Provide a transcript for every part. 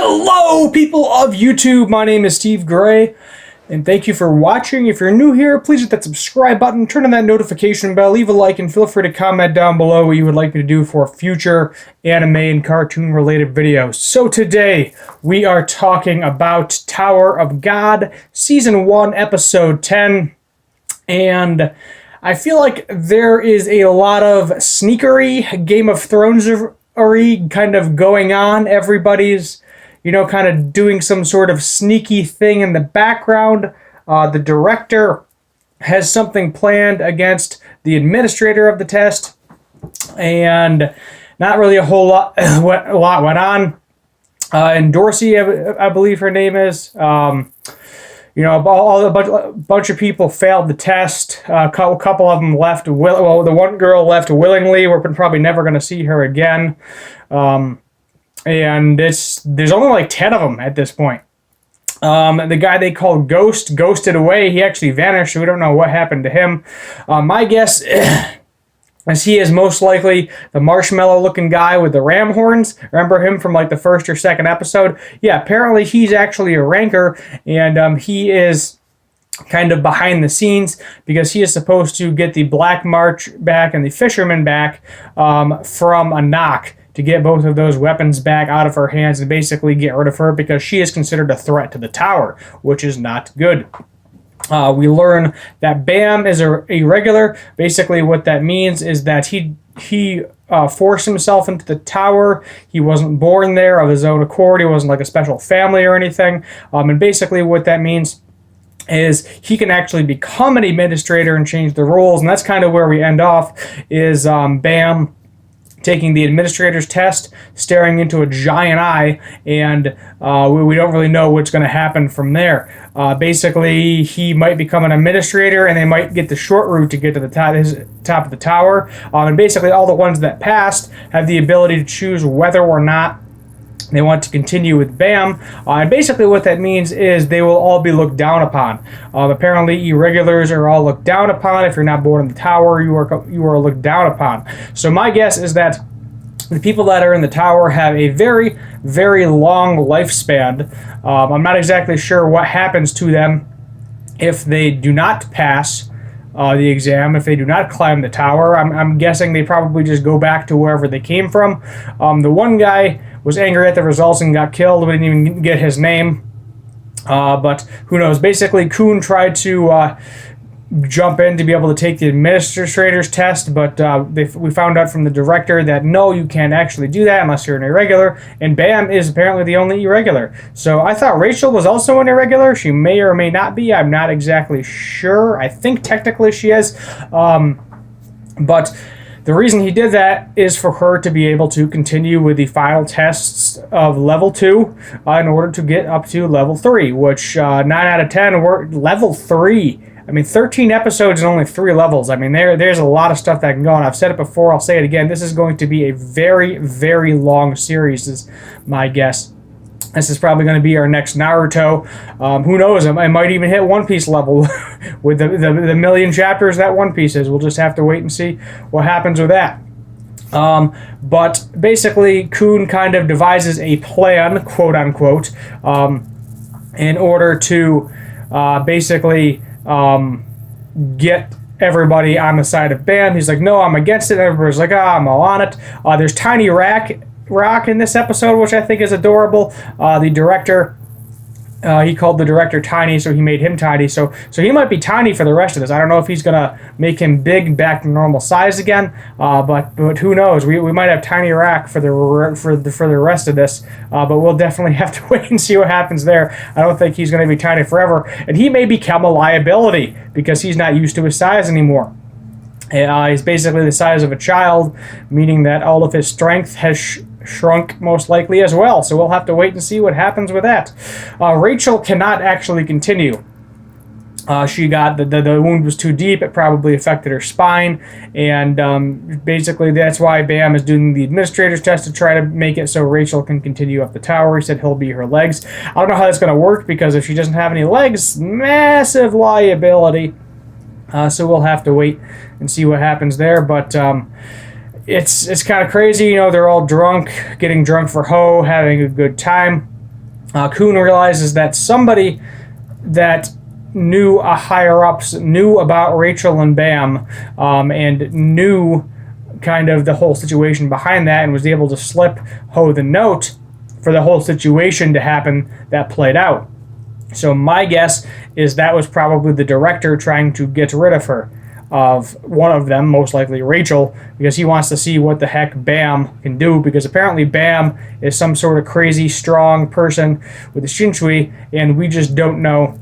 Hello, people of YouTube. My name is Steve Gray, and thank you for watching. If you're new here, please hit that subscribe button, turn on that notification bell, leave a like, and feel free to comment down below what you would like me to do for future anime and cartoon-related videos. So today, we are talking about Tower of God, Season 1, Episode 10, and I feel like there is a lot of sneakery, Game of Thrones-ery kind of going on. Everybody's kind of doing some sort of sneaky thing in the background. The director has something planned against the administrator of the test, and not really a whole lot went on. And Dorsey, I believe her name is, a bunch of people failed the test. A couple of them left. The one girl left willingly. We're probably never going to see her again. And there's only like 10 of them at this point. The guy they called Ghost ghosted away. He actually vanished. We don't know what happened to him. My guess is he is most likely the marshmallow-looking guy with the ram horns. Remember him from like the first or second episode? Yeah, apparently he's actually a ranker, and he is kind of behind the scenes because he is supposed to get the Black March back and the Fisherman back from a knock, to get both of those weapons back out of her hands and basically get rid of her because she is considered a threat to the tower, which is not good. We learn that Bam is a regular. Basically what that means is that he forced himself into the tower. He wasn't born there of his own accord. He wasn't like a special family or anything. And basically what that means is he can actually become an administrator and change the rules. And that's kind of where we end off, is Bam taking the administrator's test, staring into a giant eye, and we don't really know what's going to happen from there. Basically, he might become an administrator, and they might get the short route to get to the top of the tower. And basically, all the ones that passed have the ability to choose whether or not they want to continue with Bam, and basically what that means is they will all be looked down upon. Apparently, irregulars are all looked down upon. If you're not born in the tower, you are looked down upon. So my guess is that the people that are in the tower have a very, very long lifespan. I'm not exactly sure what happens to them if they do not pass the exam, if they do not climb the tower. I'm guessing they probably just go back to wherever they came from. The one guy was angry at the results and got killed. We didn't even get his name. But who knows? Basically, Kun tried to jump in to be able to take the administrator's test, but we found out from the director that no, you can't actually do that unless you're an irregular, and Bam is apparently the only irregular. So I thought Rachel was also an irregular. She may or may not be. I'm not exactly sure. I think technically she is. But the reason he did that is for her to be able to continue with the final tests of level 2 in order to get up to level 3, which 9 out of 10 were level 3. I mean, 13 episodes and only 3 levels. I mean, there's a lot of stuff that can go on. I've said it before, I'll say it again. This is going to be a very, very long series, is my guess. This is probably going to be our next Naruto. Who knows? I might even hit One Piece level with the million chapters that One Piece is. We'll just have to wait and see what happens with that. But basically, Kun kind of devises a plan, quote unquote, in order to basically get everybody on the side of Bam. He's like, no, I'm against it. Everybody's like, I'm all on it. There's Tiny Rock in this episode, which I think is adorable. The director, he called the director Tiny, so he made him Tiny. So he might be Tiny for the rest of this. I don't know if he's gonna make him big back to normal size again, but who knows? We might have Tiny Rock for the rest of this, but we'll definitely have to wait and see what happens there. I don't think he's gonna be tiny forever, and he may become a liability because he's not used to his size anymore. He's basically the size of a child, meaning that all of his strength has shrunk most likely as well. So we'll have to wait and see what happens with that. Rachel cannot actually continue. She got the wound was too deep. It probably affected her spine, and basically that's why Bam is doing the administrator's test to try to make it so Rachel can continue up the tower. He said he'll be her legs. I don't know how that's going to work because if she doesn't have any legs, massive liability. So we'll have to wait and see what happens there. But it's kind of crazy. You know, they're all drunk, getting drunk for Ho, having a good time. Kuhn realizes that somebody that knew higher ups knew about Rachel and Bam, and knew kind of the whole situation behind that, and was able to slip Ho the note for the whole situation to happen that played out. So my guess is that was probably the director trying to get rid of her, of one of them, most likely Rachel, because he wants to see what the heck Bam can do, because apparently Bam is some sort of crazy strong person with the Shinshui, and we just don't know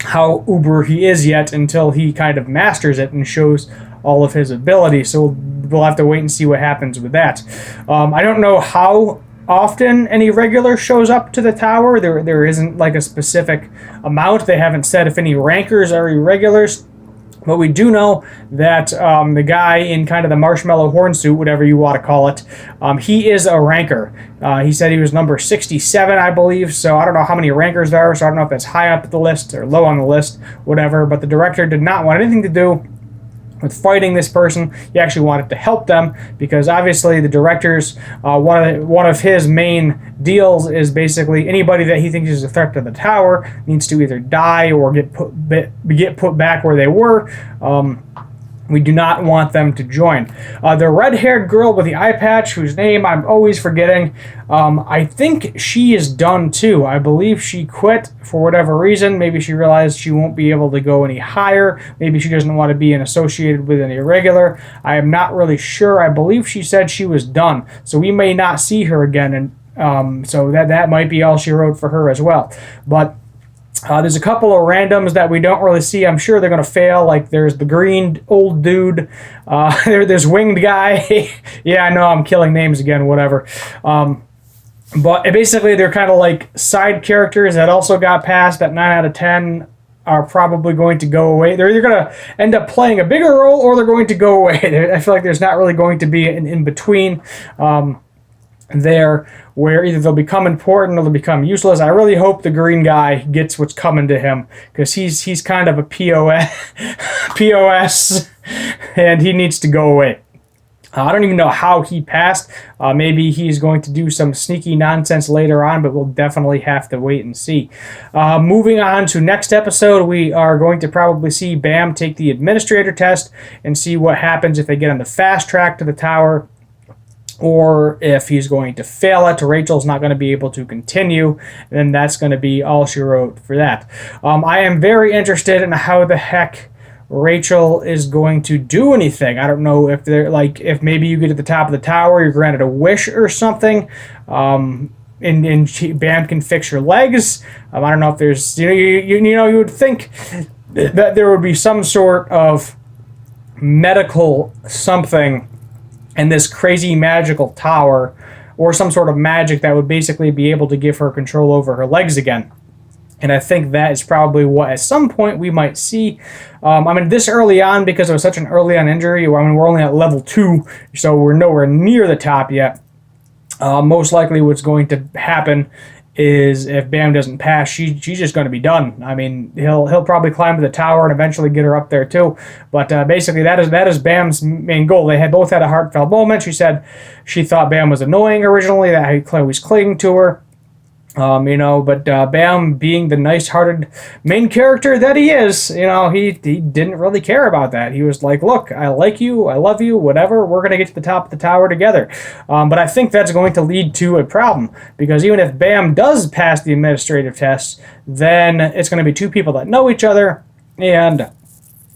how uber he is yet until he kind of masters it and shows all of his ability. So we'll have to wait and see what happens with that. I don't know how often any regular shows up to the tower. There isn't like a specific amount. They haven't said if any rankers are irregulars. But we do know that the guy in kind of the marshmallow horn suit, whatever you want to call it, he is a ranker. He said he was number 67, I believe, so I don't know how many rankers there are, so I don't know if that's high up the list or low on the list, whatever, but the director did not want anything to do with fighting this person. He actually wanted to help them, because obviously the director's one of his main deals is basically anybody that he thinks is a threat to the tower needs to either die or get put back where they were. We do not want them to join. The red-haired girl with the eye patch, whose name I'm always forgetting, I think she is done too. I believe she quit for whatever reason. Maybe she realized she won't be able to go any higher. Maybe she doesn't want to be associated with an irregular. I am not really sure. I believe she said she was done. So we may not see her again. And so that might be all she wrote for her as well. But there's a couple of randoms that we don't really see. I'm sure they're going to fail. Like there's the green old dude. There's winged guy. Yeah, I know I'm killing names again, whatever. But basically they're kind of like side characters that also got passed that 9 out of 10 are probably going to go away. They're either going to end up playing a bigger role or they're going to go away. I feel like there's not really going to be an in-between there where either they'll become important or they'll become useless. I really hope the green guy gets what's coming to him, because he's kind of a POS and he needs to go away. I don't even know how he passed. Maybe he's going to do some sneaky nonsense later on, but we'll definitely have to wait and see. Moving on to next episode, we are going to probably see Bam take the administrator test and see what happens if they get on the fast track to the tower, or if he's going to fail it. Rachel's not going to be able to continue, then that's going to be all she wrote for that. I am very interested in how the heck Rachel is going to do anything. I don't know if they're like, if maybe you get to the top of the tower, you're granted a wish or something, and Bam can fix your legs. I don't know if there's, you would think that there would be some sort of medical something in this crazy magical tower, or some sort of magic that would basically be able to give her control over her legs again. And I think that is probably what at some point we might see. This early on, because it was such an early on injury, we're only at level 2, so we're nowhere near the top yet. Most likely what's going to happen is if Bam doesn't pass, she's just going to be done. He'll probably climb to the tower and eventually get her up there too. But basically that is Bam's main goal. They both had a heartfelt moment. She said she thought Bam was annoying originally, that he was clinging to her. But Bam, being the nice-hearted main character that he is, he didn't really care about that. He was like, look, I like you, I love you, whatever, we're going to get to the top of the tower together. But I think that's going to lead to a problem, because even if Bam does pass the administrative test, then it's going to be two people that know each other, and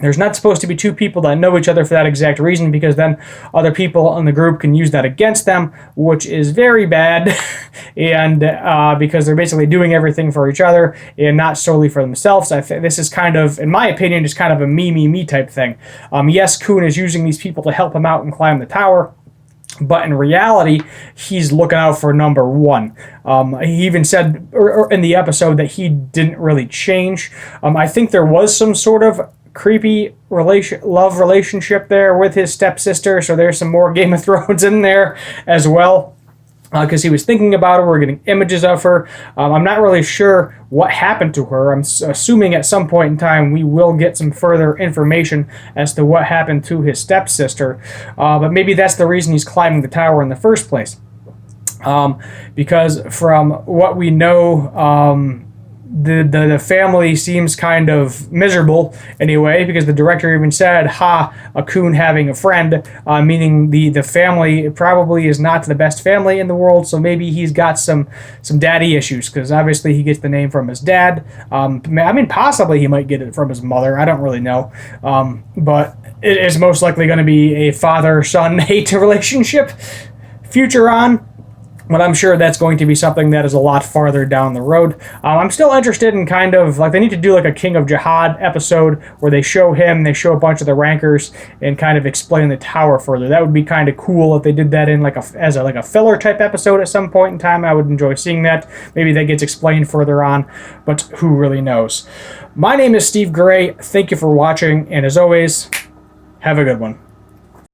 there's not supposed to be two people that know each other for that exact reason, because then other people in the group can use that against them, which is very bad, and because they're basically doing everything for each other and not solely for themselves. I think this is kind of, in my opinion, just kind of a me type thing. Yes, Kuhn is using these people to help him out and climb the tower, but in reality, he's looking out for number one. He even said in the episode that he didn't really change. I think there was some sort of creepy love relationship there with his stepsister, so there's some more Game of Thrones in there as well, because he was thinking about her. We're getting images of her. I'm not really sure what happened to her. I'm assuming at some point in time we will get some further information as to what happened to his stepsister, but maybe that's the reason he's climbing the tower in the first place. Because from what we know, the family seems kind of miserable anyway, because the director even said, "Ha, a coon having a friend," meaning the family probably is not the best family in the world. So maybe he's got some daddy issues, because obviously he gets the name from his dad. I mean, possibly he might get it from his mother. I don't really know, but it is most likely going to be a father-son hate relationship future on. But I'm sure that's going to be something that is a lot farther down the road. I'm still interested in kind of, like, they need to do like a King of Jihad episode where they show him, they show a bunch of the rankers, and kind of explain the tower further. That would be kind of cool if they did that in like a filler type episode at some point in time. I would enjoy seeing that. Maybe that gets explained further on, but who really knows? My name is Steve Gray. Thank you for watching, and as always, have a good one.